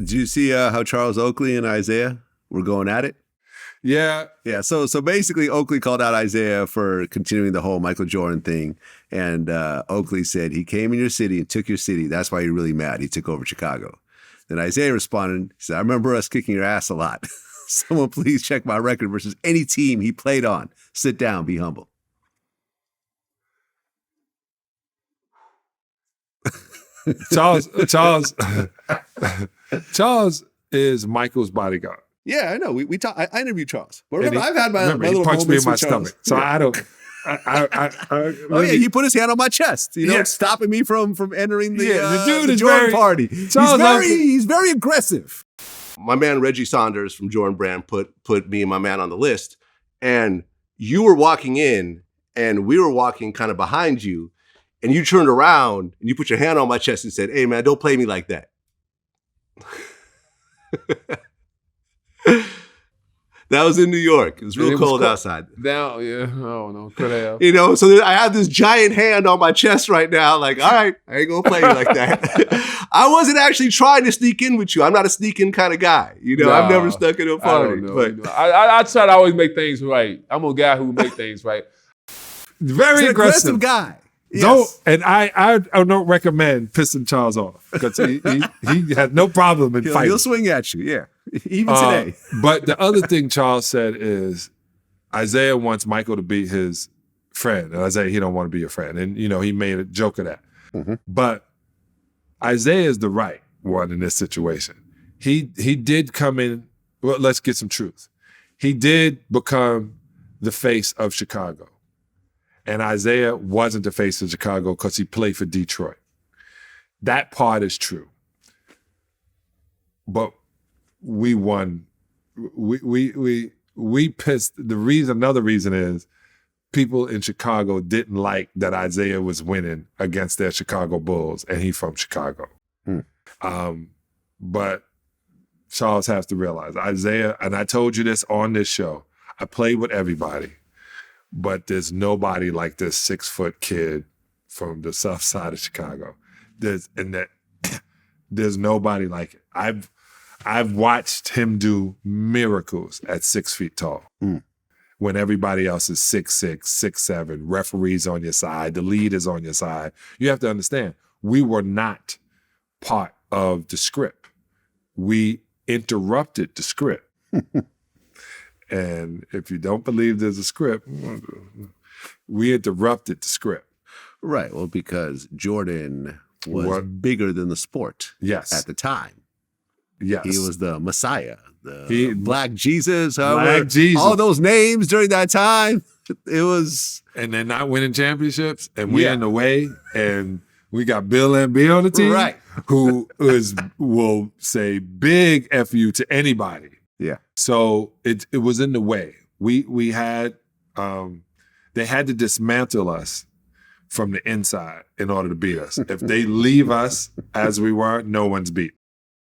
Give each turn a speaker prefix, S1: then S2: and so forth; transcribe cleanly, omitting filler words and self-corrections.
S1: Did you see how Charles Oakley and Isiah were going at it?
S2: Yeah.
S1: Yeah. So basically, Oakley called out Isiah for continuing the whole Michael Jordan thing. And Oakley said, he came in your city and took your city. That's why you're really mad. He took over Chicago. Then Isiah responded, he said, I remember us kicking your ass a lot. Someone please check my record versus any team he played on. Sit down, be humble.
S2: Charles is Michame's bodyguard.
S1: Yeah, I know. We talk. I interviewed Charles. But remember, I've had my little
S2: punched me in my
S1: Charles.
S2: stomach. So
S1: yeah.
S2: I don't.
S1: Oh yeah, he put his hand on my chest, stopping me from entering the
S2: dude is
S1: Jordan
S2: very,
S1: party. He's very aggressive.
S3: My man Reggie Saunders from Jordan Brand put me and my man on the list, and you were walking in, and we were walking kind of behind you, and you turned around and you put your hand on my chest and said, "Hey man, don't play me like that." That was in New York. It was real cold outside.
S2: Now, yeah, I don't know. Could have.
S3: So I have this giant hand on my chest right now. Like, all right, I ain't gonna play you like that. I wasn't actually trying to sneak in with you. I'm not a sneak in kind of guy. I've never stuck in a party. But
S2: I try to always make things right. I'm a guy who make things right. Very aggressive
S1: guy.
S2: Yes. I don't recommend pissing Charles off because he had no problem in fighting.
S1: He'll swing at you, yeah. Even today.
S2: But the other thing Charles said is Isiah wants Michael to be his friend. And Isiah, he don't want to be your friend. And, he made a joke of that. Mm-hmm. But Isiah is the right one in this situation. He did come in, well, let's get some truth. He did become the face of Chicago. And Isiah wasn't the face of Chicago because he played for Detroit. That part is true. But we won. We pissed. Another reason is people in Chicago didn't like that Isiah was winning against their Chicago Bulls, and he's from Chicago. But Charles has to realize, Isiah, and I told you this on this show, I played with everybody, but there's nobody like this 6-foot kid from the south side of Chicago. There's nobody like it. I've watched him do miracles at 6 feet tall. When everybody else is 6'6", 6'7", referees on your side, the lead is on your side. You have to understand, we were not part of the script. We interrupted the script. And if you don't believe there's a script, we interrupted the script.
S1: Right. Well, because Jordan was bigger than the sport at the time.
S2: Yes.
S1: He was the Messiah, the Black Jesus,
S2: all
S1: those names during that time. It was.
S2: And they're not winning championships, and we're in the way, and we got Bill and B on the team,
S1: right?
S2: Who will say big F you to anybody.
S1: Yeah.
S2: So it was in the way. We had, they had to dismantle us from the inside in order to beat us. If they leave us as we were, no one's beat.